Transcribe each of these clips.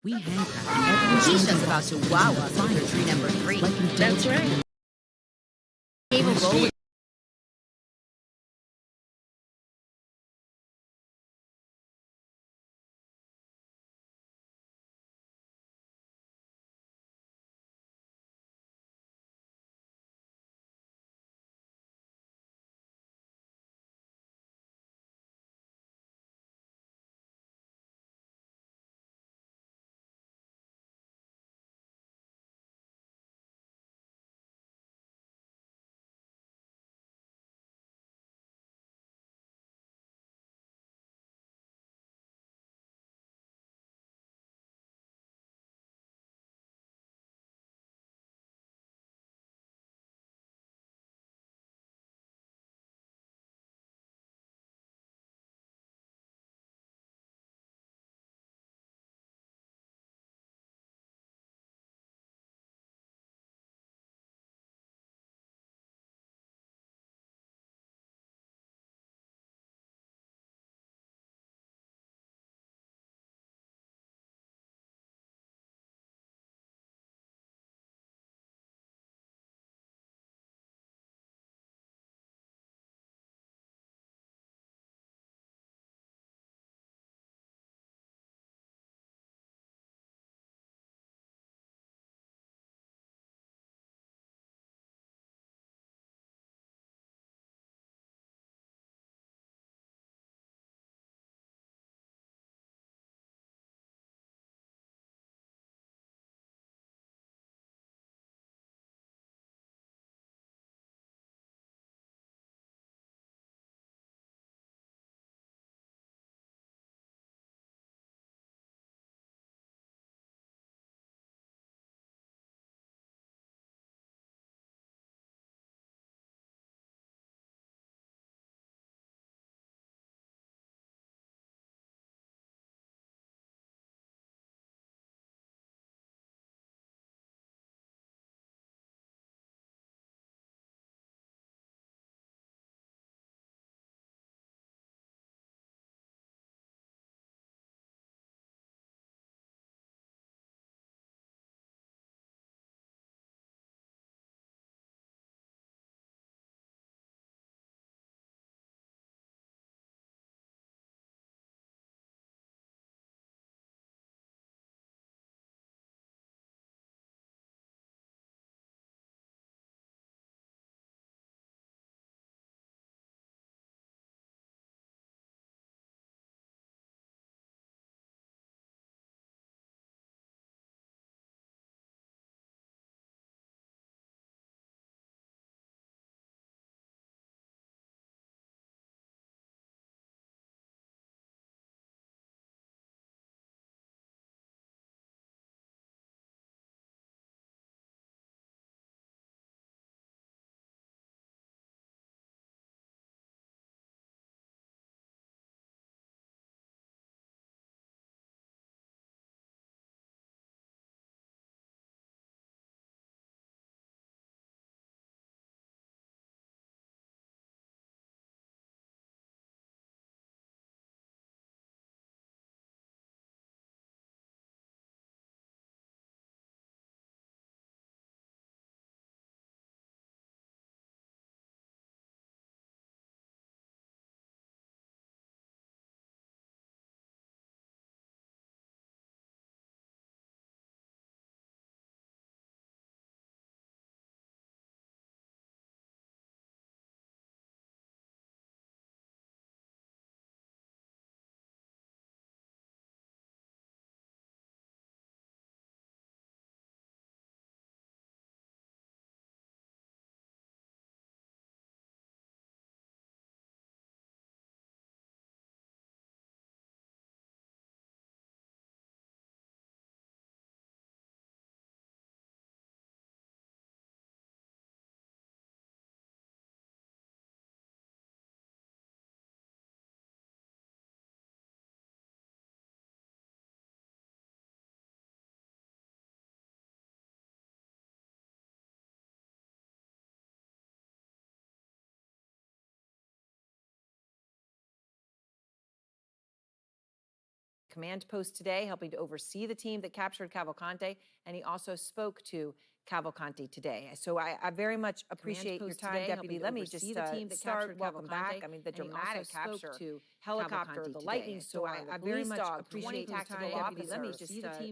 We handcrafted every Keisha's about to wow us with her tree number 3. That's right. Gave a roll command post today, helping to oversee the team that captured Cavalcante, and he also spoke to Cavalcante today. So I very much appreciate your time, Deputy. Let me just start. Welcome back. I mean, the dramatic capture, helicopter, the lightning storm, I very much appreciate tactical officers.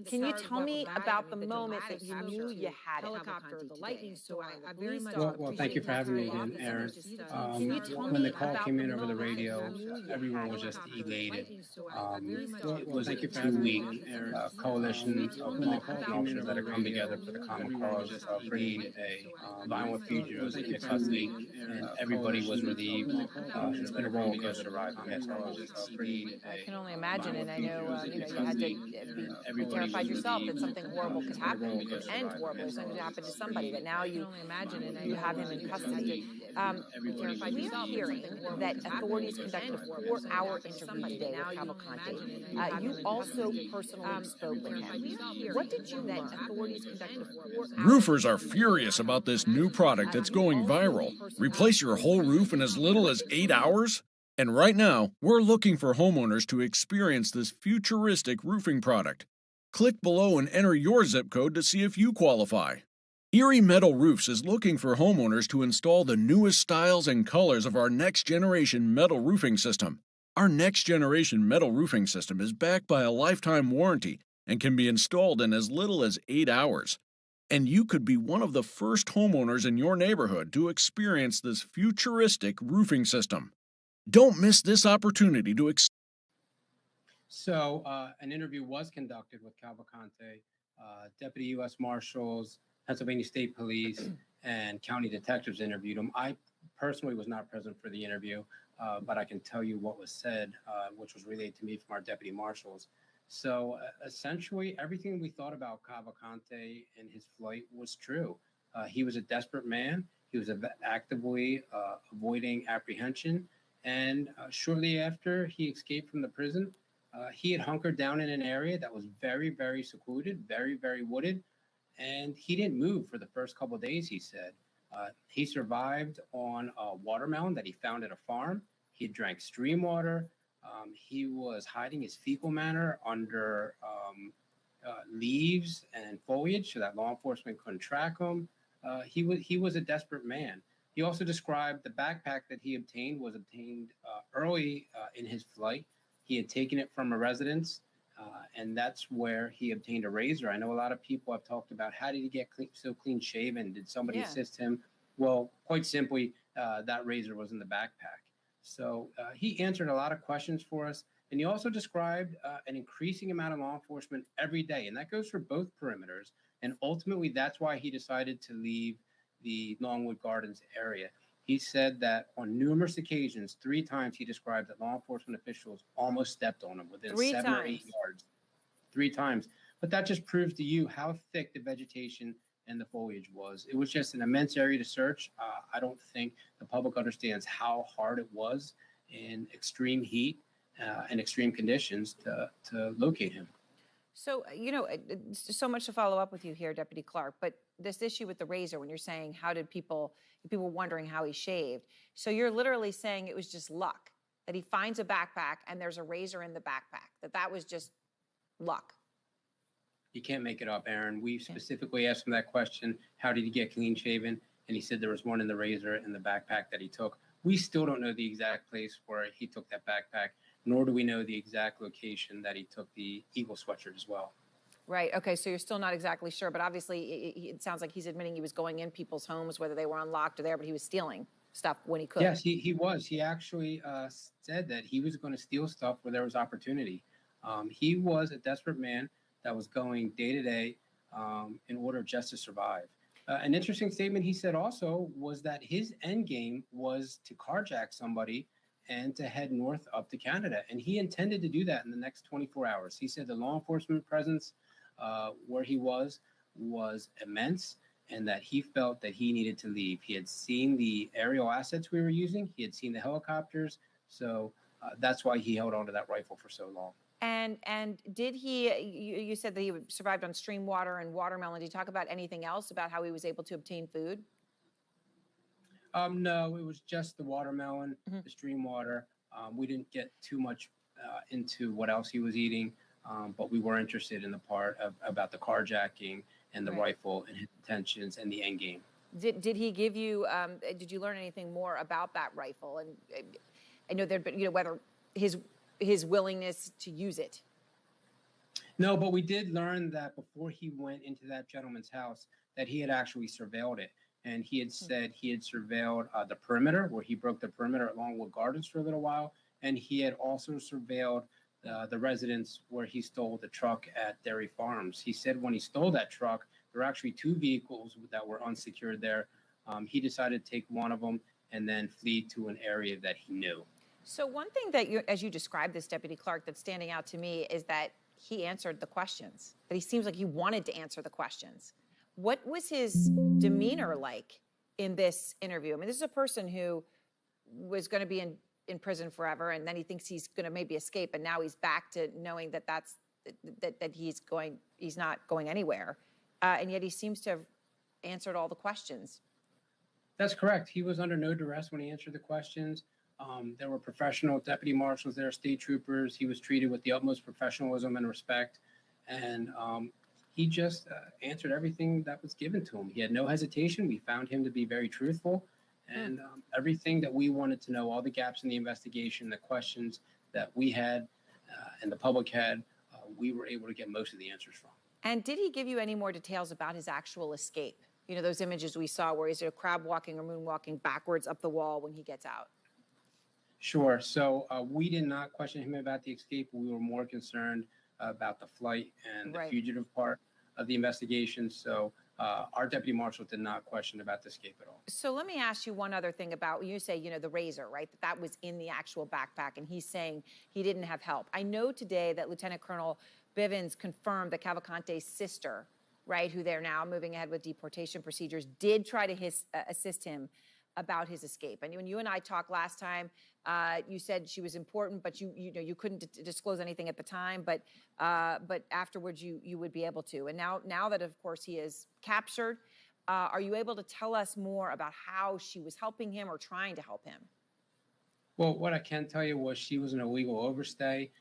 Can you tell me about the moment that you knew you had it? Helicopter, the lightning storm, I very much Well, thank you for having me again, Aaron. When the call came in over the radio, everyone was just elated. It was a 2-week coalition of law enforcement officers that had come together for the common cause of bringing a violent fugitive into custody, and everybody was relieved. It's been a roller coaster ride. I can only imagine, and I know you had to be terrified yourself that something horrible could happen, could end horribly, something could happen to somebody. But now you have him in custody. We're hearing that authorities conducted a 4-hour interview today with Cavalcante. You also personally spoke with him. What did you learn? Roofers are furious about this new product that's going viral. Replace your whole roof in as little as 8 hours? And right now, we're looking for homeowners to experience this futuristic roofing product. Click below and enter your zip code to see if you qualify. Erie Metal Roofs is looking for homeowners to install the newest styles and colors of our next-generation metal roofing system. Our next-generation metal roofing system is backed by a lifetime warranty and can be installed in as little as 8 hours. And you could be one of the first homeowners in your neighborhood to experience this futuristic roofing system. Don't miss this opportunity to So an interview was conducted with Cavalcante, Deputy U.S. Marshals, Pennsylvania State Police, and county detectives interviewed him. I personally was not present for the interview, but I can tell you what was said, which was relayed to me from our deputy marshals. So essentially, everything we thought about Cavalcante and his flight was true. He was a desperate man. He was actively avoiding apprehension. And shortly after he escaped from the prison, he had hunkered down in an area that was very, very secluded, very, very wooded. And he didn't move for the first couple of days, he said. He survived on a watermelon that he found at a farm. He drank stream water. He was hiding his fecal matter under leaves and foliage so that law enforcement couldn't track him. He was a desperate man. He also described the backpack that he obtained was obtained early in his flight. He had taken it from a residence, and that's where he obtained a razor. I know a lot of people have talked about how did he get so clean shaven? Did somebody assist him? Well, quite simply, that razor was in the backpack. So he answered a lot of questions for us. And he also described an increasing amount of law enforcement every day. And that goes for both perimeters. And ultimately, that's why he decided to leave the Longwood Gardens area. He said that on numerous occasions, 3 times he described that law enforcement officials almost stepped on him within 7 or 8 yards. 3 times. But that just proves to you how thick the vegetation and the foliage was. It was just an immense area to search. I don't think the public understands how hard it was in extreme heat and extreme conditions to locate him. So, so much to follow up with you here, Deputy Clark, but this issue with the razor, when you're saying how did people wondering how he shaved. So you're literally saying it was just luck, that he finds a backpack and there's a razor in the backpack, that was just luck. You can't make it up, Aaron. We specifically asked him that question, how did he get clean shaven? And he said there was one in the razor in the backpack that he took. We still don't know the exact place where he took that backpack, nor do we know the exact location that he took the Eagle sweatshirt as well. Right. Okay. So you're still not exactly sure, but obviously it sounds like he's admitting he was going in people's homes, whether they were unlocked or there, but he was stealing stuff when he could. Yes, he was. He actually said that he was going to steal stuff where there was opportunity. He was a desperate man that was going day to day in order just to survive. An interesting statement he said also was that his end game was to carjack somebody and to head north up to Canada. And he intended to do that in the next 24 hours. He said the law enforcement presence where he was immense and that he felt that he needed to leave. He had seen the aerial assets we were using. He had seen the helicopters. So that's why he held onto that rifle for so long. And did he, you said that he survived on stream water and watermelon. Did you talk about anything else about how he was able to obtain food? No, it was just the watermelon, the stream water. We didn't get too much into what else he was eating. but we were interested in the part about the carjacking and the Right. rifle and his intentions and the end game. Did he give you? Did you learn anything more about that rifle? And I know there'd been, whether his willingness to use it. No, but we did learn that before he went into that gentleman's house, that he had actually surveilled it. And he had said he had surveilled the perimeter, where he broke the perimeter along with gardens for a little while. And he had also surveilled the residence where he stole the truck at Dairy Farms. He said when he stole that truck, there were actually two vehicles that were unsecured there. He decided to take one of them and then flee to an area that he knew. So one thing that as you described this, Deputy Clark, that's standing out to me is that he answered the questions, that he seems like he wanted to answer the questions. What was his demeanor like in this interview? I mean, this is a person who was going to be in prison forever, and then he thinks he's going to maybe escape, and now he's back to knowing that he's not going anywhere, and yet he seems to have answered all the questions. That's correct. He was under no duress when he answered the questions. There were professional deputy marshals there, state troopers. He was treated with the utmost professionalism and respect, and he just answered everything that was given to him. He had no hesitation. We found him to be very truthful, and everything that we wanted to know, all the gaps in the investigation, the questions that we had and the public had, we were able to get most of the answers from. And did he give you any more details about his actual escape? Those images we saw where he's crab walking or moonwalking backwards up the wall when he gets out. Sure. So we did not question him about the escape. We were more concerned about the flight and the fugitive part of the investigation. So our deputy marshal did not question about the escape at all. So let me ask you one other thing about, you say, the razor, right? That was in the actual backpack, and he's saying he didn't have help. I know today that Lieutenant Colonel Bivens confirmed that Cavalcante's sister, right, who they're now moving ahead with deportation procedures, did try to assist him about his escape. And when you and I talked last time, you said she was important, but you couldn't disclose anything at the time. But afterwards, you would be able to. And now that of course he is captured, are you able to tell us more about how she was helping him or trying to help him? Well, what I can tell you was she was an illegal overstay.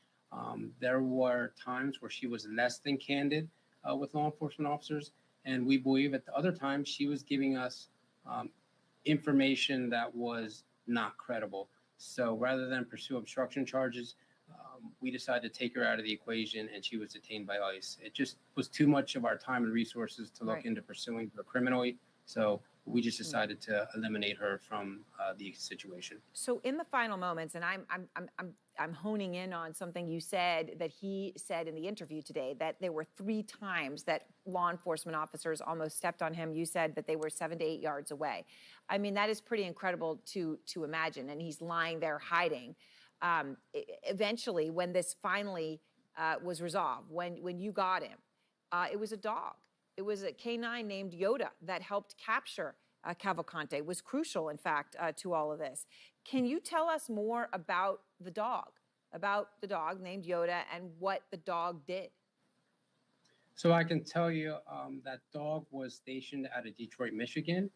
There were times where she was less than candid with law enforcement officers, and we believe at the other times she was giving us information that was not credible. So rather than pursue obstruction charges, we decided to take her out of the equation, and she was detained by ICE. It just was too much of our time and resources to look into pursuing her criminally. So we just decided to eliminate her from the situation. So in the final moments, and I'm honing in on something you said that he said in the interview today, that there were 3 times that law enforcement officers almost stepped on him. You said that they were 7 to 8 yards away. I mean, that is pretty incredible to imagine. And he's lying there hiding. Eventually, when this finally was resolved, when you got him, it was a dog. It was a canine named Yoda that helped capture Cavalcante. It was crucial, in fact, to all of this. Can you tell us more about the dog named Yoda and what the dog did? So I can tell you that dog was stationed out of Detroit, Michigan.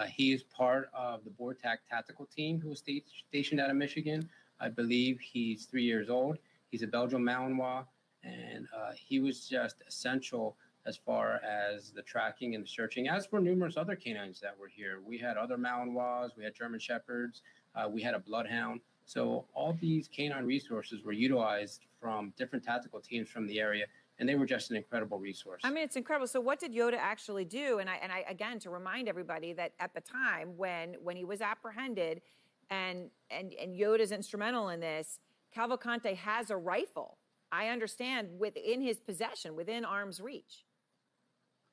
He is part of the BORTAC tactical team who was stationed out of Michigan. I believe he's 3 years old. He's a Belgian Malinois, and he was just essential as far as the tracking and the searching, as were numerous other canines that were here. We had other Malinois, we had German Shepherds, we had a Bloodhound. So all these canine resources were utilized from different tactical teams from the area, and they were just an incredible resource. I mean, it's incredible. So what did Yoda actually do? And I again, to remind everybody that at the time when he was apprehended and Yoda's instrumental in this, Cavalcante has a rifle, I understand, within his possession, within arm's reach.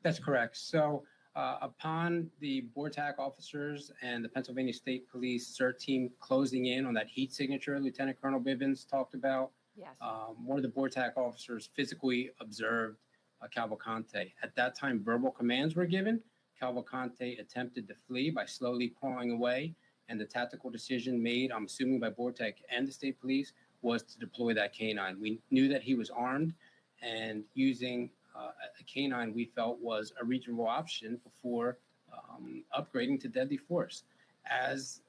That's correct. So upon the BORTAC officers and the Pennsylvania State Police CERT team closing in on that heat signature Lieutenant Colonel Bivens talked about, yes. One of the BORTAC officers physically observed Cavalcante. At that time, verbal commands were given. Cavalcante attempted to flee by slowly crawling away, and the tactical decision made, I'm assuming by BORTAC and the state police, was to deploy that canine. We knew that he was armed, and using a canine we felt was a reasonable option before upgrading to deadly force. As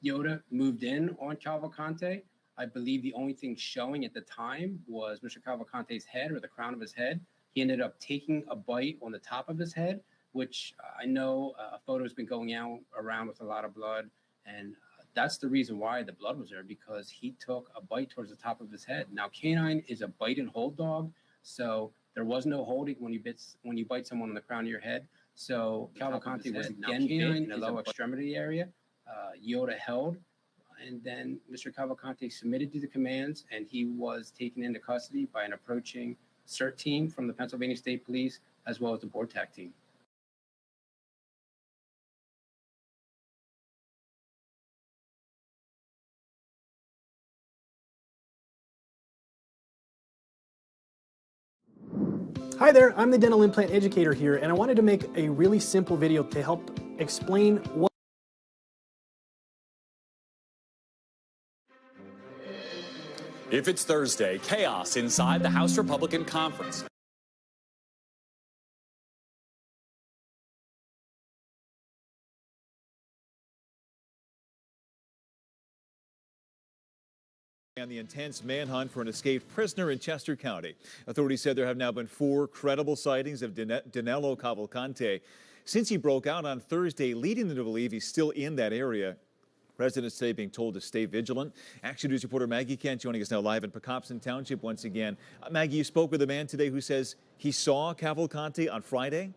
Yoda moved in on Cavalcante, I believe the only thing showing at the time was Mr. Cavalcante's head, or the crown of his head. He ended up taking a bite on the top of his head, which I know a photo has been going out around with a lot of blood. And that's the reason why the blood was there, because he took a bite towards the top of his head. Now, canine is a bite and hold dog, so there was no holding when you bite someone on the crown of your head. So Cavalcante was again bit in the lower extremity area. Yoda held, and then Mr. Cavalcante submitted to the commands, and he was taken into custody by an approaching CERT team from the Pennsylvania State Police, as well as the board TAC team. Hi there, I'm the dental implant educator here, and I wanted to make a really simple video to help explain what. If it's Thursday, chaos inside the House Republican conference. And the intense manhunt for an escaped prisoner in Chester County. Authorities said there have now been 4 credible sightings of Danilo Cavalcante since he broke out on Thursday, leading them to believe he's still in that area. Residents today being told to stay vigilant. Action News reporter Maggie Kent joining us now live in Pocopson Township once again. Maggie, you spoke with a man today who says he saw Cavalcante on Friday.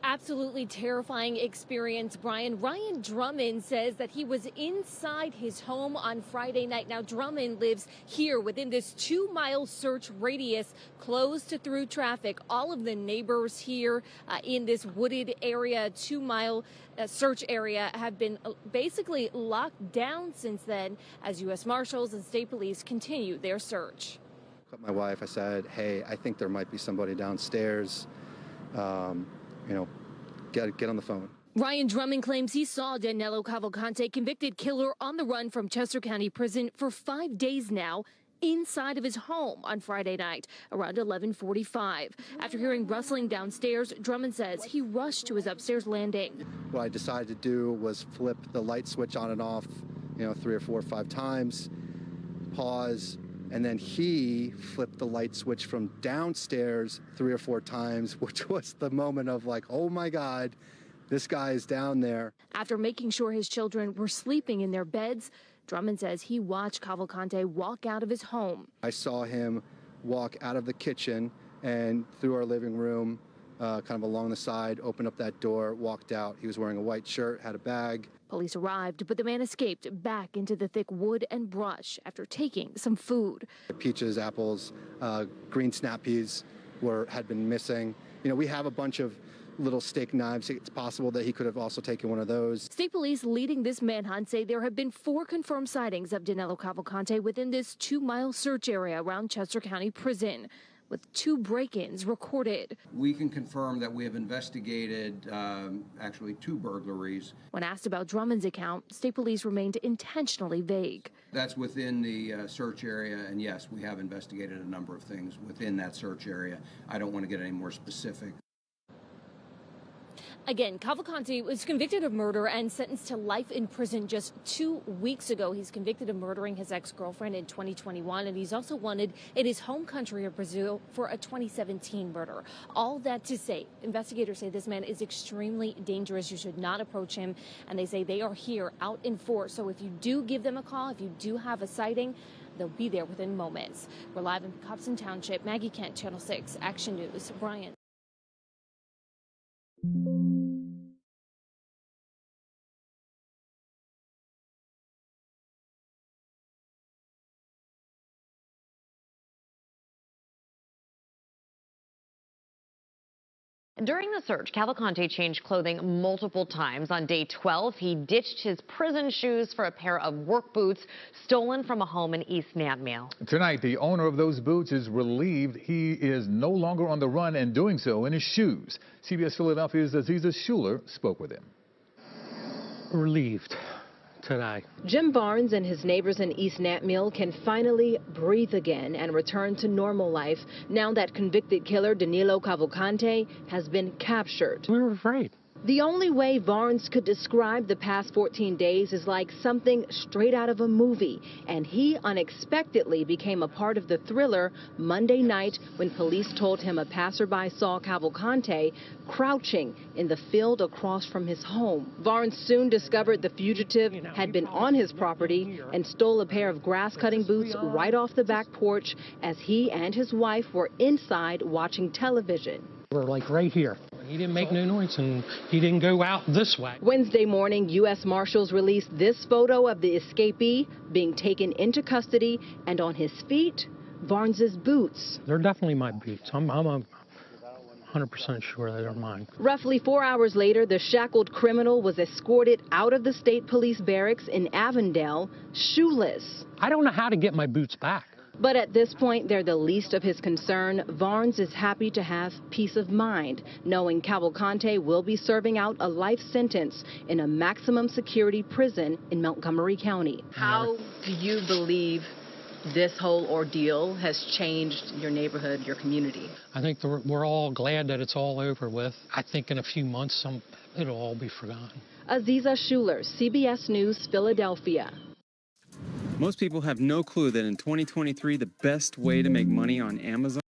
Absolutely terrifying experience, Brian. Ryan Drummond says that he was inside his home on Friday night. Now, Drummond lives here within this 2-mile search radius, closed to through traffic. All of the neighbors here in this wooded area, 2-mile search area, have been basically locked down since then as U.S. Marshals and state police continue their search. I called my wife. I said, hey, I think there might be somebody downstairs. Get on the phone. Ryan Drummond claims he saw Danilo Cavalcante, convicted killer, on the run from Chester County Prison for 5 days now, inside of his home on Friday night around 11:45. After hearing rustling downstairs, Drummond says he rushed to his upstairs landing. What I decided to do was flip the light switch on and off, 3 or 4 or 5 times, pause, and then he flipped the light switch from downstairs 3 or 4 times, which was the moment of like, oh my God, this guy is down there. After making sure his children were sleeping in their beds, Drummond says he watched Cavalcante walk out of his home. I saw him walk out of the kitchen and through our living room, kind of along the side, opened up that door, walked out. He was wearing a white shirt, had a bag. Police arrived, but the man escaped back into the thick wood and brush after taking some food. Peaches, apples, green snap peas had been missing. We have a bunch of little steak knives. It's possible that he could have also taken one of those. State police leading this manhunt say there have been 4 confirmed sightings of Danilo Cavalcante within this 2-mile search area around Chester County Prison, with 2 break-ins recorded. We can confirm that we have investigated actually 2 burglaries. When asked about Drummond's account, state police remained intentionally vague. That's within the search area, and yes, we have investigated a number of things within that search area. I don't want to get any more specific. Again, Cavalcante was convicted of murder and sentenced to life in prison just 2 weeks ago. He's convicted of murdering his ex-girlfriend in 2021, and he's also wanted in his home country of Brazil for a 2017 murder. All that to say, investigators say this man is extremely dangerous. You should not approach him, and they say they are here out in force. So if you do give them a call, if you do have a sighting, they'll be there within moments. We're live in Pocopson Township. Maggie Kent, Channel 6, Action News. Brian. During the search, Cavalcante changed clothing multiple times. On day 12, he ditched his prison shoes for a pair of work boots stolen from a home in East Nantmeal. Tonight, the owner of those boots is relieved he is no longer on the run and doing so in his shoes. CBS Philadelphia's Aziza Schuler spoke with him. Relieved today. Jim Barnes and his neighbors in East Nantmeal can finally breathe again and return to normal life now that convicted killer Danilo Cavalcante has been captured. We were afraid. The only way Varnes could describe the past 14 days is like something straight out of a movie, and he unexpectedly became a part of the thriller Monday night when police told him a passerby saw Cavalcante crouching in the field across from his home. Varnes soon discovered the fugitive had been on his property and stole a pair of grass-cutting boots right off the back porch as he and his wife were inside watching television. We're like right here. He didn't make no noise and he didn't go out this way. Wednesday morning, U.S. Marshals released this photo of the escapee being taken into custody, and on his feet, Varnes' boots. They're definitely my boots. I'm 100% sure that they're mine. Roughly 4 hours later, the shackled criminal was escorted out of the state police barracks in Avondale, shoeless. I don't know how to get my boots back. But at this point, they're the least of his concern. Varnes is happy to have peace of mind, knowing Cavalcante will be serving out a life sentence in a maximum security prison in Montgomery County. How do you believe this whole ordeal has changed your neighborhood, your community? I think we're all glad that it's all over with. I think in a few months, it'll all be forgotten. Aziza Schuler, CBS News, Philadelphia. Most people have no clue that in 2023, the best way to make money on Amazon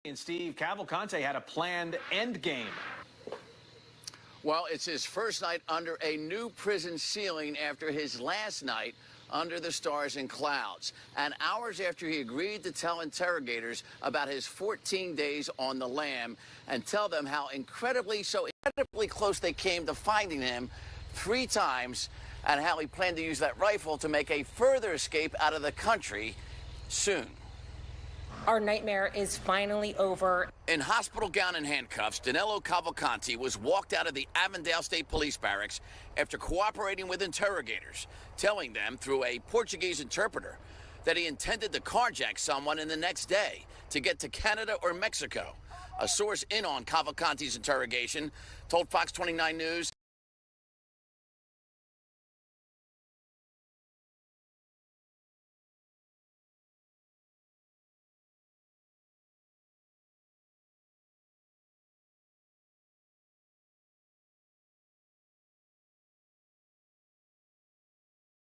And Steve, Cavalcante had a planned end game. Well, it's his first night under a new prison ceiling after his last night under the stars and clouds, and hours after he agreed to tell interrogators about his 14 days on the lam and tell them how incredibly close they came to finding him 3 times, and how he planned to use that rifle to make a further escape out of the country soon. Our nightmare is finally over. In hospital gown and handcuffs, Danilo Cavalcante was walked out of the Avondale State Police Barracks after cooperating with interrogators, telling them through a Portuguese interpreter that he intended to carjack someone in the next day to get to Canada or Mexico. A source in on Cavalcante's interrogation told Fox 29 News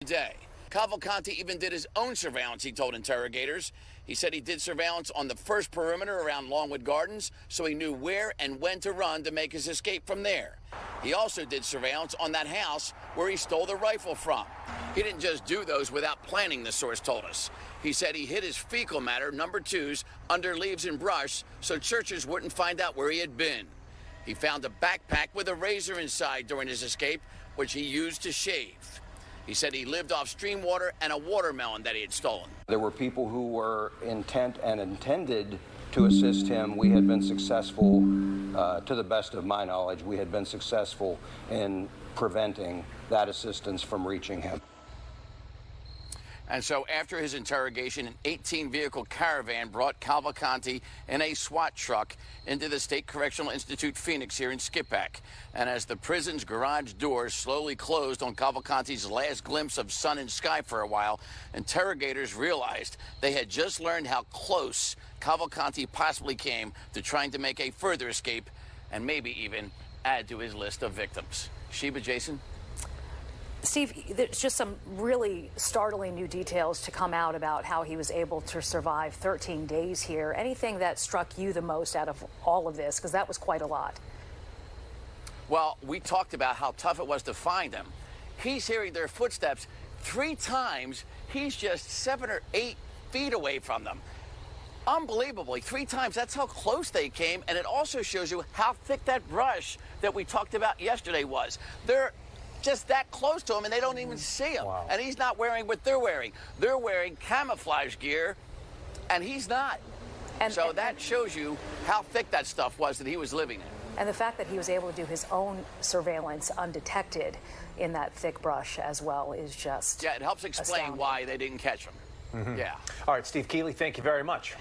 day. Cavalcante even did his own surveillance, he told interrogators. He said he did surveillance on the first perimeter around Longwood Gardens, so he knew where and when to run to make his escape from there. He also did surveillance on that house where he stole the rifle from. He didn't just do those without planning, the source told us. He said he hid his fecal matter, number 2s, under leaves and brush so searchers wouldn't find out where he had been. He found a backpack with a razor inside during his escape, which he used to shave. He said he lived off stream water and a watermelon that he had stolen. There were people who were intent and intended to assist him. We had been successful, to the best of my knowledge, we had been successful in preventing that assistance from reaching him. And so after his interrogation, an 18-vehicle caravan brought Cavalcante in a SWAT truck into the State Correctional Institute Phoenix here in Skippack. And as the prison's garage doors slowly closed on Cavalcante's last glimpse of sun and sky for a while, interrogators realized they had just learned how close Cavalcante possibly came to trying to make a further escape and maybe even add to his list of victims. Sheba, Jason? Steve, there's just some really startling new details to come out about how he was able to survive 13 days here. Anything that struck you the most out of all of this? Because that was quite a lot. Well, we talked about how tough it was to find him. He's hearing their footsteps 3 times. He's just 7 or 8 feet away from them. Unbelievably, 3 times. That's how close they came. And it also shows you how thick that brush that we talked about yesterday was. They're just that close to him, and they don't even see him. Wow. And he's not wearing what they're wearing. They're wearing camouflage gear, and he's not. And so that shows you how thick that stuff was that he was living in. And the fact that he was able to do his own surveillance undetected in that thick brush as well is just it helps explain astounding. Why they didn't catch him. Mm-hmm. Yeah. All right, Steve Keeley, thank you very much.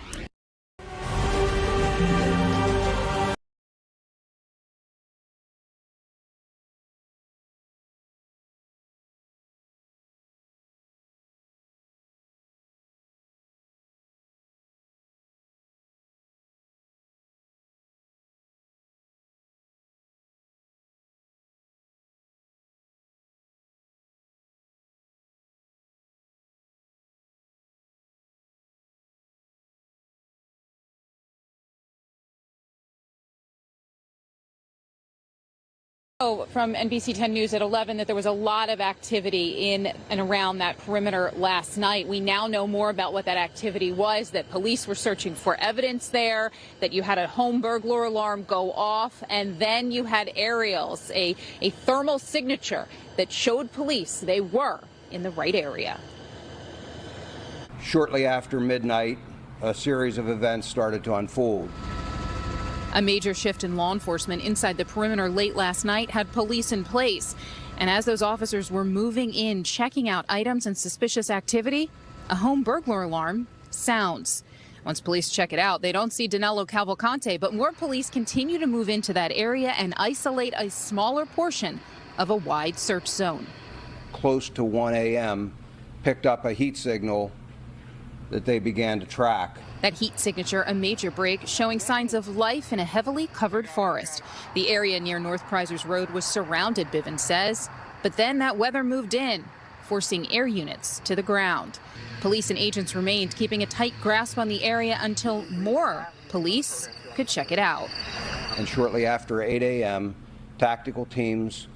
From NBC 10 News at 11 that there was a lot of activity in and around that perimeter last night. We now know more about what that activity was, that police were searching for evidence there, that you had a home burglar alarm go off, and then you had aerials, a thermal signature that showed police they were in the right area. Shortly after midnight, a series of events started to unfold. A major shift in law enforcement inside the perimeter late last night had police in place. And as those officers were moving in, checking out items and suspicious activity, a home burglar alarm sounds. Once police check it out, they don't see Danilo Cavalcante, but more police continue to move into that area and isolate a smaller portion of a wide search zone. Close to 1 a.m., picked up a heat signal that they began to track. That heat signature, a major break, showing signs of life in a heavily covered forest. The area near North Prizers Road was surrounded, Bivens says, but then that weather moved in, forcing air units to the ground. Police and agents remained, keeping a tight grasp on the area until more police could check it out. And shortly after 8 a.m., tactical teams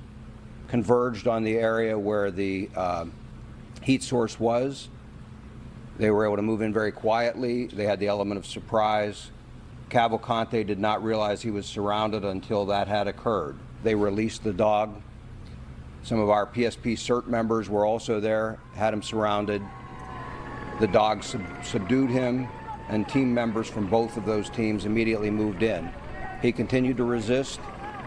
converged on the area where the heat source was. They were able to move in very quietly. They had the element of surprise. Cavalcante did not realize he was surrounded until that had occurred. They released the dog. Some of our PSP CERT members were also there, had him surrounded. The dog subdued him, and team members from both of those teams immediately moved in. He continued to resist,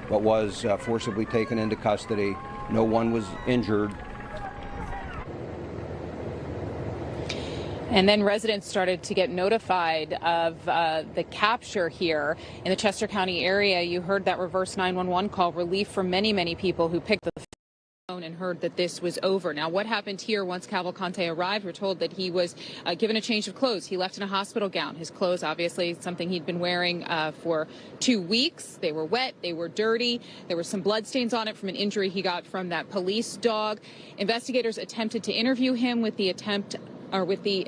but was forcibly taken into custody. No one was injured. And then residents started to get notified of the capture here in the Chester County area. You heard that reverse 911 call, relief for many, many people who picked the phone and heard that this was over. Now, what happened here once Cavalcante arrived? We're told that he was given a change of clothes. He left in a hospital gown. His clothes, obviously, something he'd been wearing for 2 weeks. They were wet. They were dirty. There were some bloodstains on it from an injury he got from that police dog. Investigators attempted to interview him with the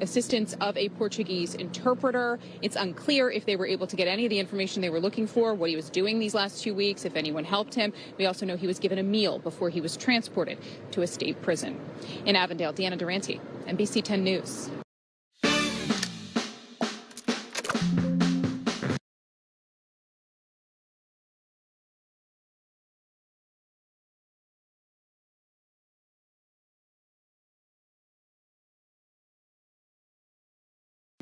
assistance of a Portuguese interpreter. It's unclear if they were able to get any of the information they were looking for, what he was doing these last 2 weeks, if anyone helped him. We also know he was given a meal before he was transported to a state prison. In Avondale, Deanna Durante, NBC 10 News.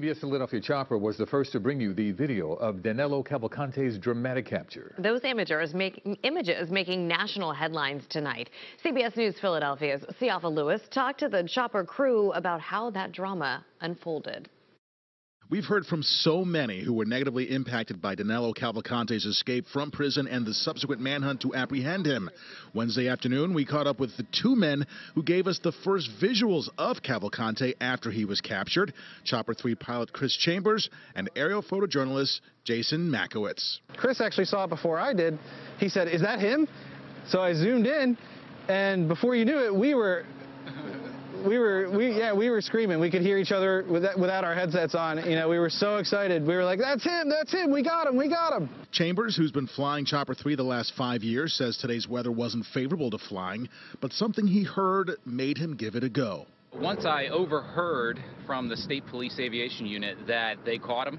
CBS Philadelphia Chopper was the first to bring you the video of Danilo Cavalcante's dramatic capture. Those images making national headlines tonight. CBS News Philadelphia's Siafa Lewis talked to the Chopper crew about how that drama unfolded. We've heard from so many who were negatively impacted by Danilo Cavalcante's escape from prison and the subsequent manhunt to apprehend him. Wednesday afternoon, we caught up with the two men who gave us the first visuals of Cavalcante after he was captured, Chopper 3 pilot Chris Chambers and aerial photojournalist Jason Makowitz. Chris actually saw it before I did. He said, "Is that him?" So I zoomed in, and before you knew it, we were screaming. We could hear each other without our headsets on. You know, we were so excited. We were like, that's him, we got him. Chambers, who's been flying Chopper 3 the last 5 years, says today's weather wasn't favorable to flying, but something he heard made him give it a go. Once I overheard from the State Police Aviation Unit that they caught him,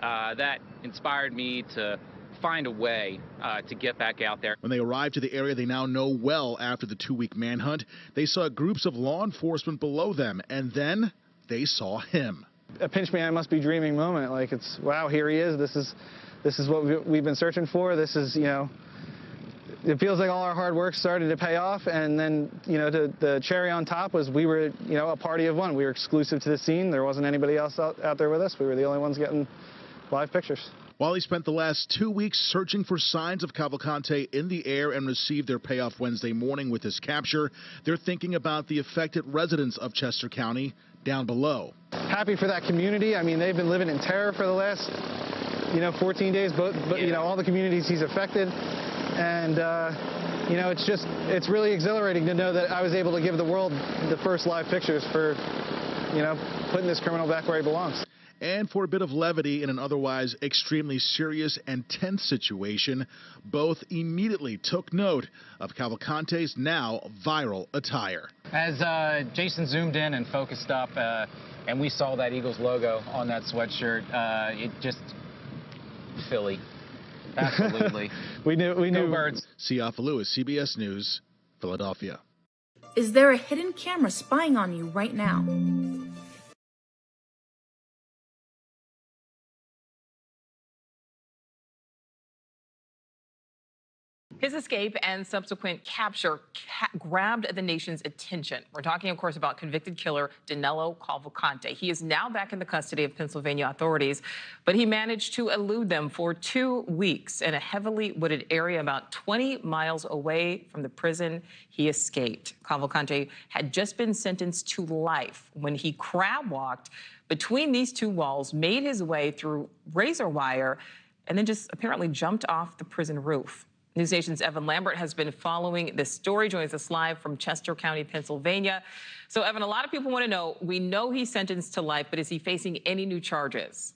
that inspired me to find a way to get back out there. When they arrived to the area they now know well after the 2-week manhunt, they saw groups of law enforcement below them, and then they saw him. A pinch me, I must be dreaming moment. Like, it's, wow, here he is. This is what we've been searching for. This is, you know, it feels like all our hard work started to pay off, and then, you know, the cherry on top was we were, you know, a party of one. We were exclusive to the scene. There wasn't anybody else out there with us. We were the only ones getting live pictures. While he spent the last 2 weeks searching for signs of Cavalcante in the air and received their payoff Wednesday morning with his capture, they're thinking about the affected residents of Chester County down below. Happy for that community. I mean, they've been living in terror for the last, 14 days, but all the communities he's affected. And, it's really exhilarating to know that I was able to give the world the first live pictures for, putting this criminal back where he belongs. And for a bit of levity in an otherwise extremely serious and tense situation, both immediately took note of Cavalcante's now viral attire. As Jason zoomed in and focused up, and we saw that Eagles logo on that sweatshirt, it just Philly. Absolutely. we knew. Go Birds. Siafa Lewis, CBS News, Philadelphia. Is there a hidden camera spying on you right now? His escape and subsequent capture grabbed the nation's attention. We're talking, of course, about convicted killer Danilo Cavalcante. He is now back in the custody of Pennsylvania authorities, but he managed to elude them for 2 weeks in a heavily wooded area about 20 miles away from the prison he escaped. Cavalcante had just been sentenced to life when he crab walked between these two walls, made his way through razor wire, and then just apparently jumped off the prison roof. News Nation's Evan Lambert has been following this story, joins us live from Chester County, Pennsylvania. So, Evan, a lot of people want to know, we know he's sentenced to life, but is he facing any new charges?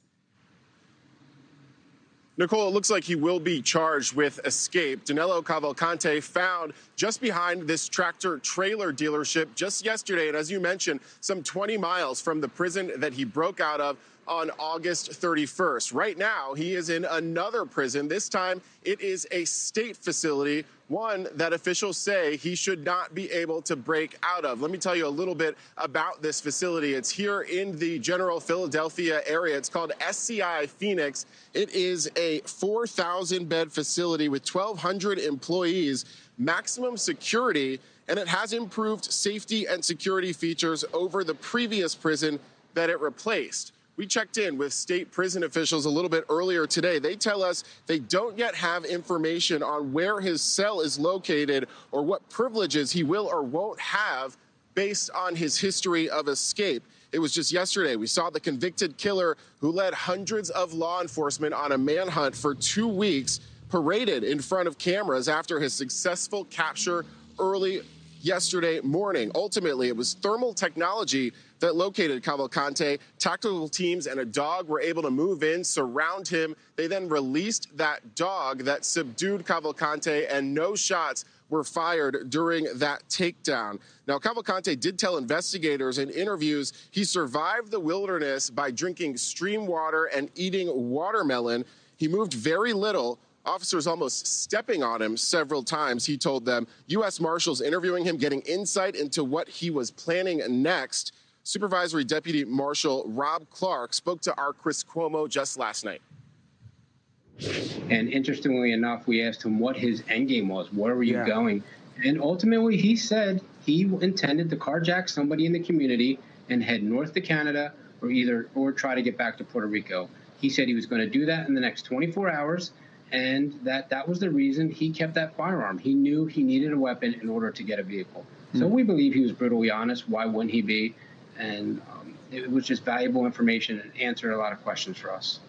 Nicole, it looks like he will be charged with escape. Danilo Cavalcante found just behind this tractor trailer dealership just yesterday, and as you mentioned, some 20 miles from the prison that he broke out of on August 31st. Right now, he is in another prison. This time, it is a state facility, one that officials say he should not be able to break out of. Let me tell you a little bit about this facility. It's here in the general Philadelphia area. It's called SCI Phoenix. It is a 4,000-bed facility with 1,200 employees, maximum security, and it has improved safety and security features over the previous prison that it replaced. We checked in with state prison officials a little bit earlier today. They tell us they don't yet have information on where his cell is located or what privileges he will or won't have based on his history of escape. It was just yesterday we saw the convicted killer who led hundreds of law enforcement on a manhunt for 2 weeks paraded in front of cameras after his successful capture early yesterday morning. Ultimately, it was thermal technology that located Cavalcante. Tactical teams and a dog were able to move in, surround him. They then released that dog that subdued Cavalcante, and no shots were fired during that takedown. Now, Cavalcante did tell investigators in interviews he survived the wilderness by drinking stream water and eating watermelon. He moved very little. Officers almost stepping on him several times, he told them. U.S. Marshals interviewing him, getting insight into what he was planning next. Supervisory Deputy Marshal Rob Clark spoke to our Chris Cuomo just last night. And interestingly enough, we asked him what his end game was. Where were you going? And ultimately, he said he intended to carjack somebody in the community and head north to Canada or try to get back to Puerto Rico. He said he was going to do that in the next 24 hours. And that was the reason he kept that firearm. He knew he needed a weapon in order to get a vehicle. So we believe he was brutally honest. Why wouldn't he be? And it was just valuable information and answered a lot of questions for us.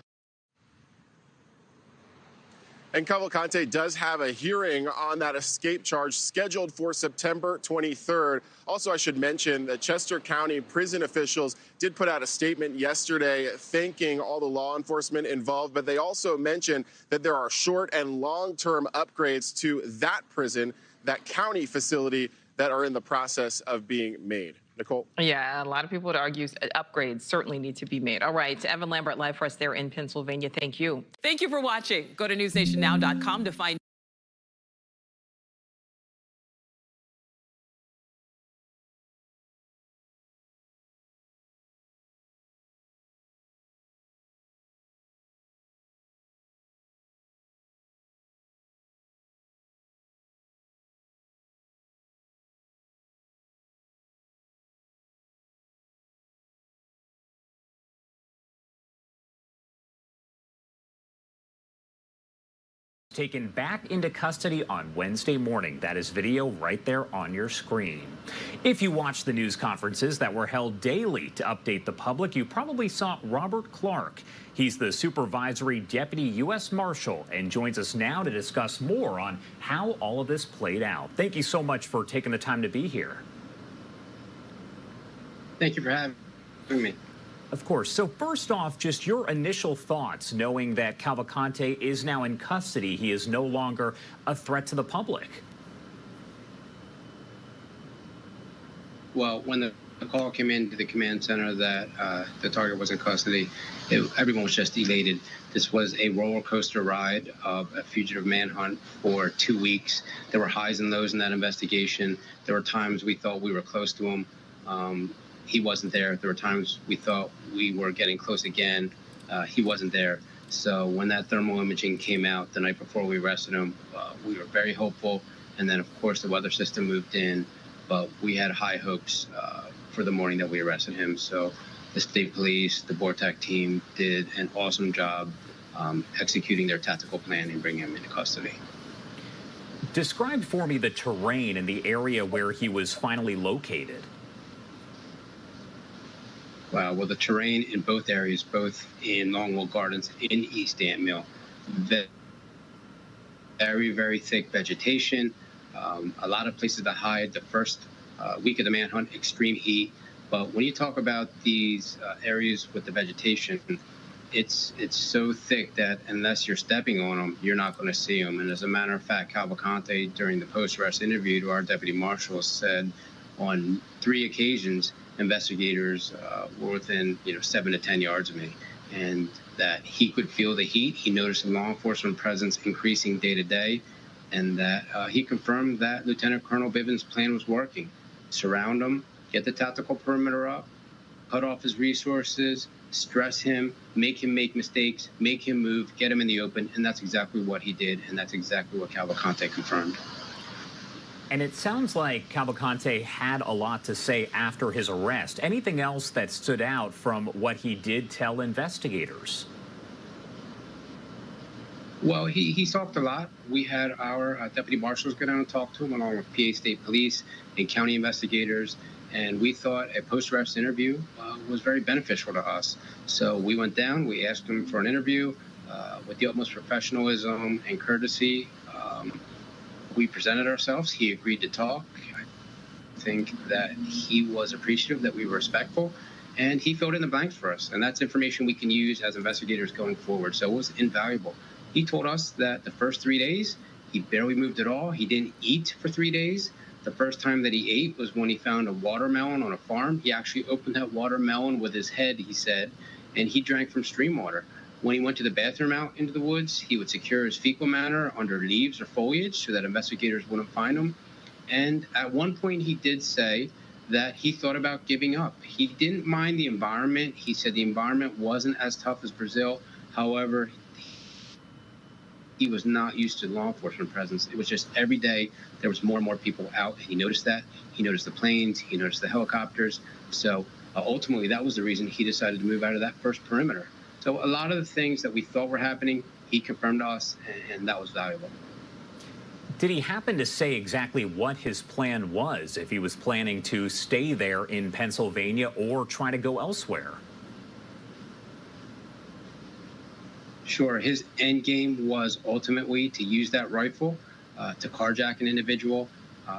And Cavalcante does have a hearing on that escape charge scheduled for September 23rd. Also, I should mention that Chester County prison officials did put out a statement yesterday thanking all the law enforcement involved, but they also mentioned that there are short and long-term upgrades to that prison, that county facility, that are in the process of being made. Nicole? Yeah, a lot of people would argue upgrades certainly need to be made. All right, Evan Lambert live for us there in Pennsylvania. Thank you. Thank you for watching. Go to newsnationnow.com to find taken back into custody on Wednesday morning. That is video right there on your screen. If you watched the news conferences that were held daily to update the public, you probably saw Robert Clark. He's the Supervisory Deputy U.S. Marshal and joins us now to discuss more on how all of this played out. Thank you so much for taking the time to be here. Thank you for having me. Of course. So first off, just your initial thoughts, knowing that Cavalcante is now in custody. He is no longer a threat to the public. Well, when the call came into the command center that the target was in custody, everyone was just elated. This was a roller coaster ride of a fugitive manhunt for 2 weeks. There were highs and lows in that investigation. There were times we thought we were close to him. He wasn't there. There were times we thought we were getting close again. He wasn't there. So when that thermal imaging came out the night before we arrested him, we were very hopeful. And then, of course, the weather system moved in. But we had high hopes for the morning that we arrested him. So the state police, the BORTAC team did an awesome job executing their tactical plan and bringing him into custody. Describe for me the terrain in the area where he was finally located. Well, the terrain in both areas, both in Longwood Gardens and in East Ant Mill, very, very thick vegetation. A lot of places to hide. The first week of the manhunt, extreme heat. But when you talk about these areas with the vegetation, it's so thick that unless you're stepping on them, you're not going to see them. And as a matter of fact, Cavalcante, during the post-arrest interview to our deputy marshal, said on 3 occasions, investigators were within 7 to 10 yards of me, and that he could feel the heat. He noticed the law enforcement presence increasing day to day, and that he confirmed that Lieutenant Colonel Bivens' plan was working. Surround him, get the tactical perimeter up, cut off his resources, stress him, make mistakes, make him move, get him in the open, and that's exactly what he did, and that's exactly what Cavalcante confirmed. And it sounds like Cavalcante had a lot to say after his arrest. Anything else that stood out from what he did tell investigators? Well, he talked a lot. We had our deputy marshals go down and talk to him, along with PA State Police and county investigators. And we thought a post-arrest interview was very beneficial to us. So we went down, we asked him for an interview with the utmost professionalism and courtesy. We presented ourselves. He agreed to talk. I think that he was appreciative that we were respectful, and he filled in the blanks for us. And that's information we can use as investigators going forward. So it was invaluable. He told us that the first 3 days, he barely moved at all. He didn't eat for 3 days. The first time that he ate was when he found a watermelon on a farm. He actually opened that watermelon with his head, he said, and he drank from stream water. When he went to the bathroom out into the woods, he would secure his fecal matter under leaves or foliage so that investigators wouldn't find him. And at one point, he did say that he thought about giving up. He didn't mind the environment. He said the environment wasn't as tough as Brazil. However, he was not used to law enforcement presence. It was just every day there was more and more people out, and he noticed that. He noticed the planes. He noticed the helicopters. So ultimately, that was the reason he decided to move out of that first perimeter. So a lot of the things that we thought were happening, he confirmed to us, and that was valuable. Did he happen to say exactly what his plan was, if he was planning to stay there in Pennsylvania or try to go elsewhere? Sure. His end game was ultimately to use that rifle to carjack an individual.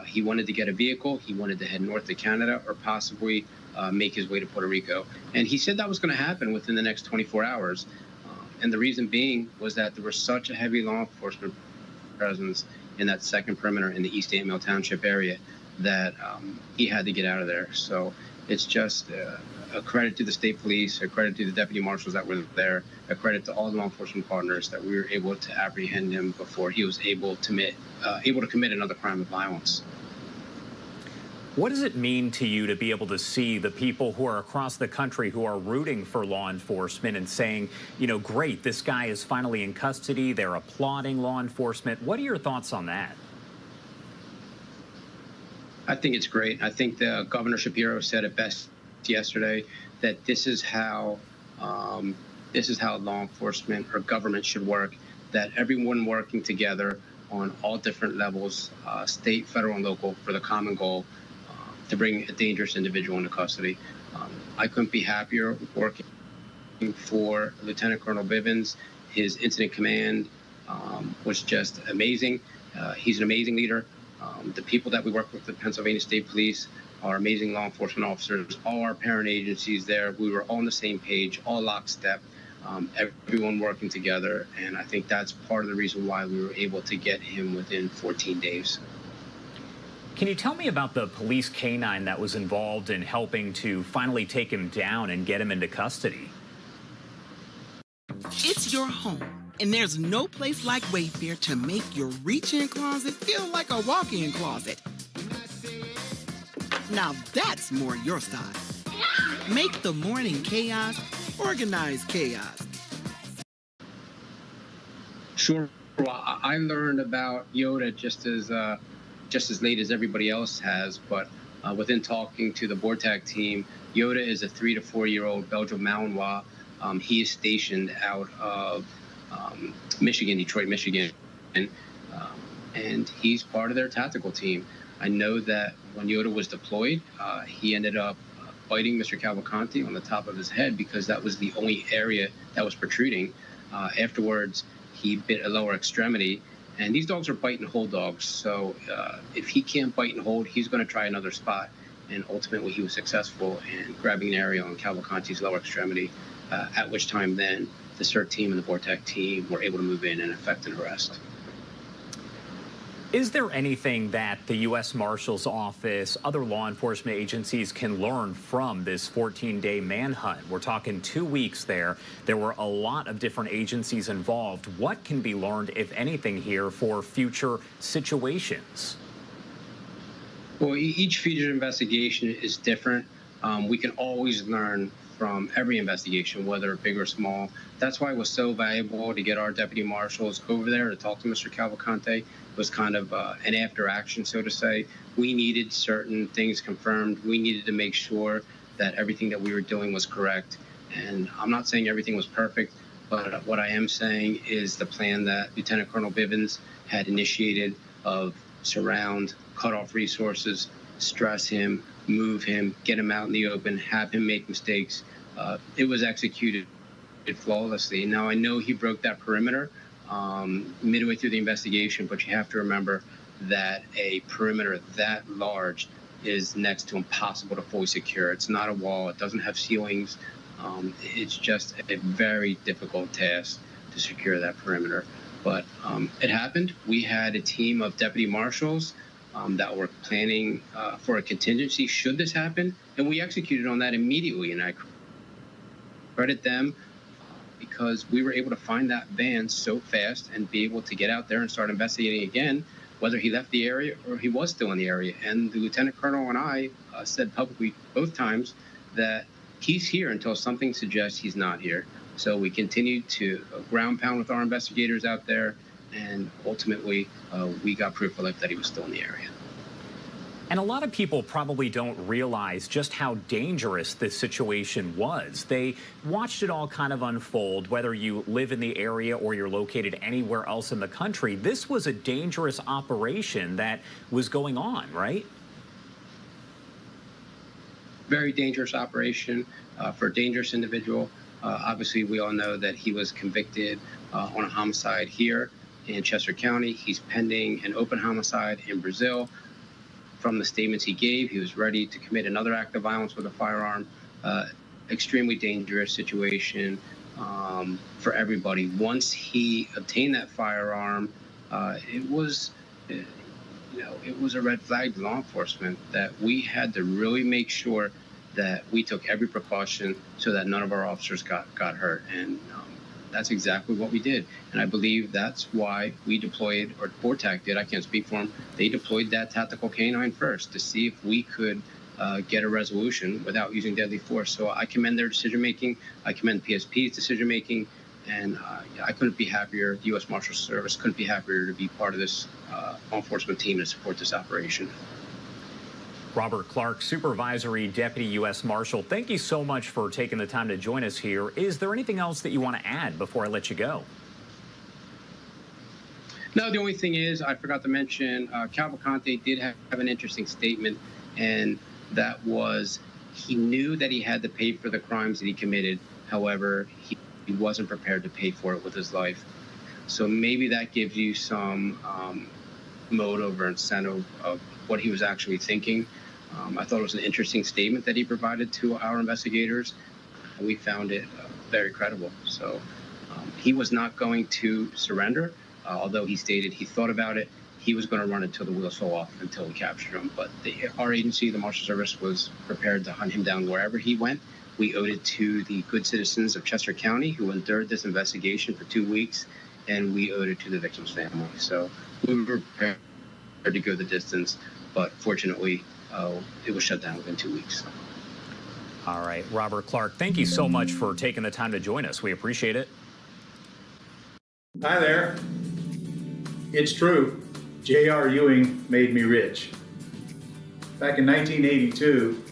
He wanted to get a vehicle. He wanted to head north to Canada or possibly make his way to Puerto Rico. And he said that was going to happen within the next 24 hours. And the reason being was that there was such a heavy law enforcement presence in that second perimeter in the East Ant Mill Township area that he had to get out of there. So it's just a credit to the state police, a credit to the deputy marshals that were there, a credit to all the law enforcement partners that we were able to apprehend him before he was able to commit another crime of violence. What does it mean to you to be able to see the people who are across the country who are rooting for law enforcement and saying, great, this guy is finally in custody, they're applauding law enforcement? What are your thoughts on that? I think it's great. I think the Governor Shapiro said it best yesterday, that this is how law enforcement or government should work, that everyone working together on all different levels, state, federal, and local, for the common goal to bring a dangerous individual into custody. I couldn't be happier working for Lieutenant Colonel Bivens. His incident command was just amazing. He's an amazing leader. The people that we work with, the Pennsylvania State Police, our amazing law enforcement officers, all our parent agencies there. We were all on the same page, all lockstep, everyone working together. And I think that's part of the reason why we were able to get him within 14 days. Can you tell me about the police canine that was involved in helping to finally take him down and get him into custody? It's your home, and there's no place like Wayfair to make your reach-in closet feel like a walk-in closet. Now that's more your style. Make the morning chaos organized chaos. Sure. Well, I learned about Yoda just as late as everybody else has, but within talking to the BORTAC team, Yoda is a 3 to 4 year old Belgian Malinois. He is stationed out of Michigan, Detroit, Michigan, and he's part of their tactical team. I know that when Yoda was deployed, he ended up biting Mr. Cavalcante on the top of his head because that was the only area that was protruding. Afterwards, he bit a lower extremity, and these dogs are bite and hold dogs. So if he can't bite and hold, he's going to try another spot. And ultimately, he was successful in grabbing an area on Cavalcante's lower extremity, at which time then the CERT team and the BORTAC team were able to move in and effect an arrest. Is there anything that the U.S. Marshal's Office, other law enforcement agencies can learn from this 14-day manhunt? We're talking 2 weeks there. There were a lot of different agencies involved. What can be learned, if anything, here for future situations? Well, each future investigation is different. We can always learn from every investigation, whether big or small. That's why it was so valuable to get our deputy marshals over there to talk to Mr. Cavalcante. It was kind of an after action, so to say. We needed certain things confirmed. We needed to make sure that everything that we were doing was correct. And I'm not saying everything was perfect, but what I am saying is the plan that Lieutenant Colonel Bivens had initiated of surround, cut off resources, stress him, move him, get him out in the open, have him make mistakes. It was executed flawlessly. Now, I know he broke that perimeter midway through the investigation, but you have to remember that a perimeter that large is next to impossible to fully secure. It's not a wall. It doesn't have ceilings. It's just a very difficult task to secure that perimeter. But it happened. We had a team of deputy marshals that were planning for a contingency should this happen, and we executed on that immediately, and I credit them because we were able to find that van so fast and be able to get out there and start investigating again, whether he left the area or he was still in the area. And the Lieutenant Colonel and I said publicly both times that he's here until something suggests he's not here. So we continued to ground pound with our investigators out there, and ultimately we got proof of life that he was still in the area. And a lot of people probably don't realize just how dangerous this situation was. They watched it all kind of unfold, whether you live in the area or you're located anywhere else in the country. This was a dangerous operation that was going on, right? Very dangerous operation for a dangerous individual. Obviously, we all know that he was convicted on a homicide here in Chester County. He's pending an open homicide in Brazil. From the statements he gave, he was ready to commit another act of violence with a firearm. Extremely dangerous situation for everybody. Once he obtained that firearm, it was a red flag to law enforcement that we had to really make sure that we took every precaution so that none of our officers got hurt. And that's exactly what we did. And I believe that's why we deployed, or BORTAC did, I can't speak for them, they deployed that tactical canine first to see if we could get a resolution without using deadly force. So I commend their decision-making. I commend PSP's decision-making. And I couldn't be happier, the U.S. Marshals Service couldn't be happier to be part of this law enforcement team to support this operation. Robert Clark, Supervisory Deputy U.S. Marshal, thank you so much for taking the time to join us here. Is there anything else that you want to add before I let you go? No, the only thing is, I forgot to mention, Cavalcante did have an interesting statement, and that was he knew that he had to pay for the crimes that he committed. However, he wasn't prepared to pay for it with his life. So maybe that gives you some motive or incentive of what he was actually thinking. I thought it was an interesting statement that he provided to our investigators. We found it very credible. So he was not going to surrender, although he stated he thought about it. He was going to run until the wheels fell off until we captured him. But our agency, the Marshal Service, was prepared to hunt him down wherever he went. We owed it to the good citizens of Chester County who endured this investigation for 2 weeks, and we owed it to the victim's family. So we were prepared to go the distance, but fortunately, it was shut down within 2 weeks. All right, Robert Clark, thank you so much for taking the time to join us. We appreciate it. Hi there. It's true. J.R. Ewing made me rich. Back in 1982,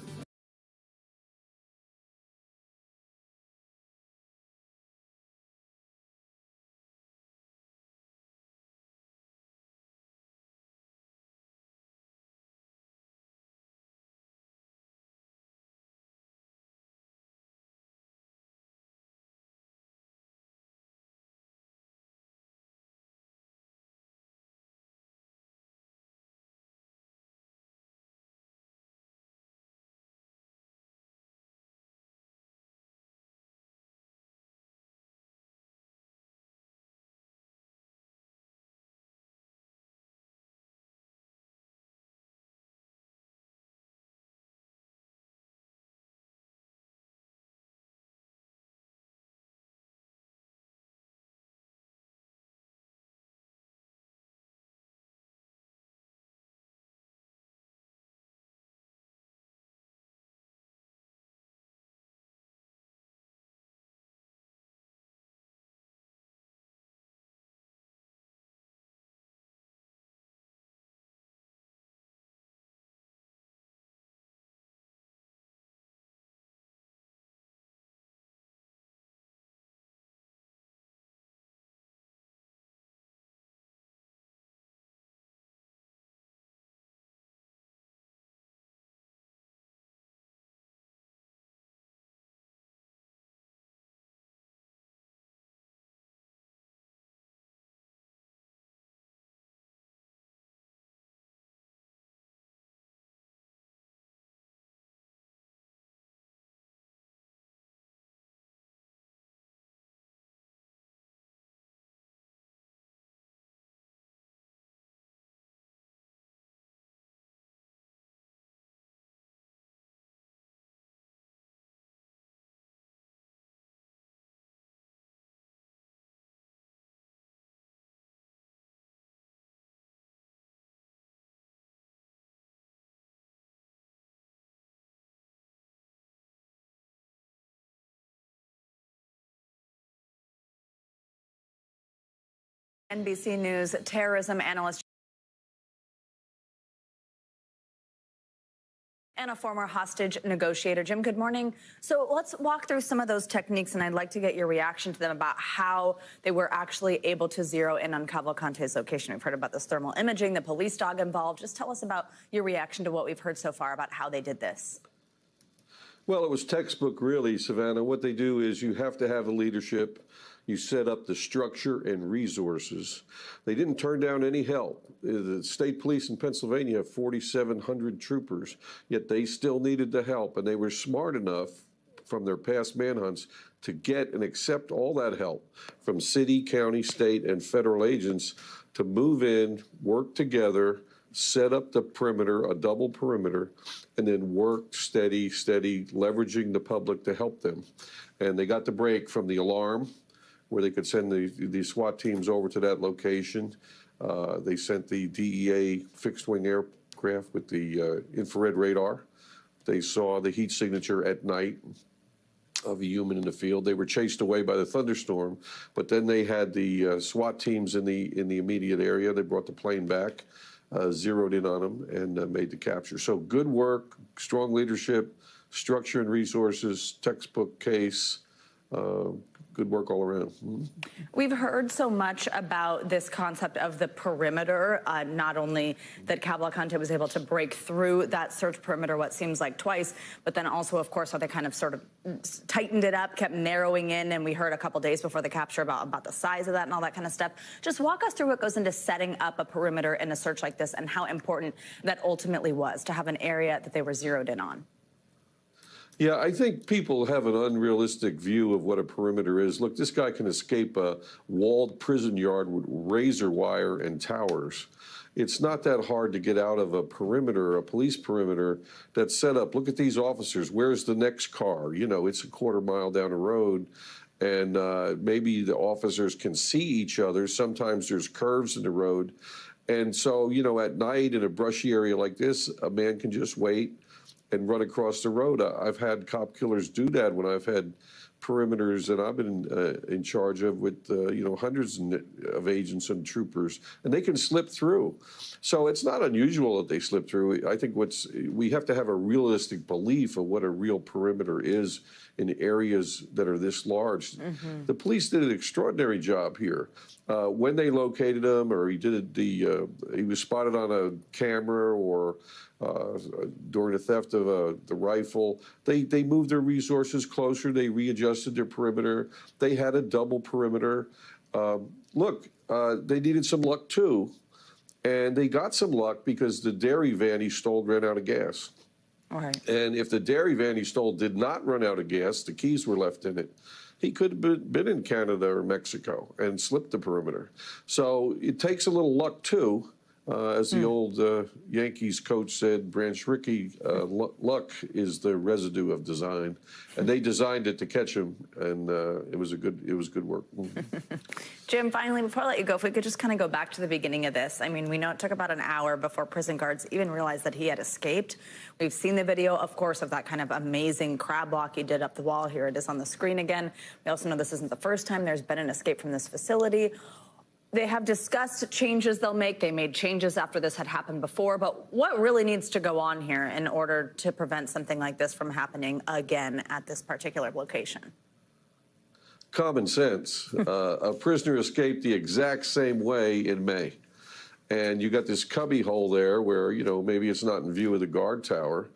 NBC News terrorism analyst and a former hostage negotiator. Jim, good morning. So let's walk through some of those techniques, and I'd like to get your reaction to them about how they were actually able to zero in on Cavalcante's location. We've heard about this thermal imaging, the police dog involved. Just tell us about your reaction to what we've heard so far about how they did this. Well, it was textbook, really, Savannah. What they do is you have to have a leadership. You set up the structure and resources. They didn't turn down any help. The state police in Pennsylvania have 4,700 troopers, yet they still needed the help, and they were smart enough from their past manhunts to get and accept all that help from city, county, state, and federal agents to move in, work together, set up the perimeter, a double perimeter, and then work steady, leveraging the public to help them. And they got the break from the alarm, where they could send the SWAT teams over to that location. They sent the DEA fixed-wing aircraft with the infrared radar. They saw the heat signature at night of a human in the field. They were chased away by the thunderstorm, but then they had the SWAT teams in the immediate area. They brought the plane back, zeroed in on them, and made the capture. So good work, strong leadership, structure and resources, textbook case. good work all around. Mm-hmm. We've heard so much about this concept of the perimeter, not only that Cavalcante was able to break through that search perimeter what seems like twice, but then also, of course, how they kind of sort of tightened it up, kept narrowing in, and we heard a couple days before the capture about the size of that and all that kind of stuff. Just walk us through what goes into setting up a perimeter in a search like this and how important that ultimately was to have an area that they were zeroed in on. Yeah, I think people have an unrealistic view of what a perimeter is. Look, this guy can escape a walled prison yard with razor wire and towers. It's not that hard to get out of a perimeter, a police perimeter that's set up. Look at these officers. Where's the next car? You know, it's a quarter mile down the road. And maybe the officers can see each other. Sometimes there's curves in the road. And so, you know, at night in a brushy area like this, a man can just wait and run across the road. I've had cop killers do that when I've had perimeters that I've been in charge of with, you know, hundreds of agents and troopers, and they can slip through. So it's not unusual that they slip through. I think we have to have a realistic belief of what a real perimeter is in areas that are this large. Mm-hmm. The police did an extraordinary job here. When they located him, or he was spotted on a camera, or during the theft of the rifle, they moved their resources closer. They readjusted their perimeter. They had a double perimeter. Look, they needed some luck too, and they got some luck because the dairy van he stole ran out of gas. All right. And if the dairy van he stole did not run out of gas, the keys were left in it, he could have been in Canada or Mexico and slipped the perimeter. So it takes a little luck too. As the old Yankees coach said, Branch Rickey, luck is the residue of design, and they designed it to catch him, and it was good work. Jim, finally, before I let you go, if we could just kind of go back to the beginning of this. I mean, we know it took about an hour before prison guards even realized that he had escaped. We've seen the video, of course, of that kind of amazing crab walk he did up the wall. Here it is on the screen again. We also know this isn't the first time there's been an escape from this facility. They have discussed changes they'll make. They made changes after this had happened before. But what really needs to go on here in order to prevent something like this from happening again at this particular location? Common sense. A prisoner escaped the exact same way in May. And you got this cubby hole there where, you know, maybe it's not in view of the guard tower.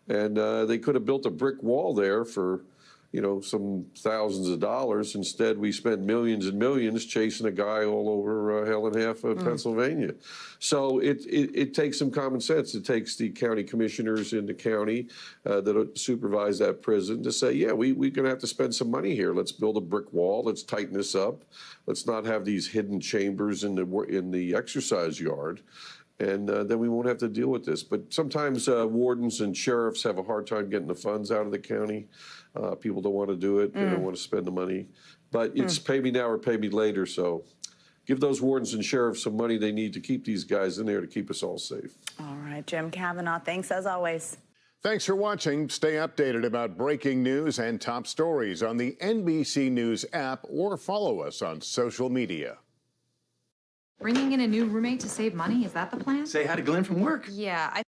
And they could have built a brick wall there for, you know, some thousands of dollars. Instead, we spent millions and millions chasing a guy all over hell and half of Pennsylvania. So it takes some common sense. It takes the county commissioners in the county that supervise that prison to say, yeah, we're going to have to spend some money here. Let's build a brick wall. Let's tighten this up. Let's not have these hidden chambers in the exercise yard. And then we won't have to deal with this. But sometimes wardens and sheriffs have a hard time getting the funds out of the county. People don't want to do it. They don't want to spend the money. But it's pay me now or pay me later. So give those wardens and sheriffs some money they need to keep these guys in there to keep us all safe. All right, Jim Kavanaugh, thanks as always. Thanks for watching. Stay updated about breaking news and top stories on the NBC News app or follow us on social media. Bringing in a new roommate to save money, is that the plan? Say hi to Glenn from work. Yeah,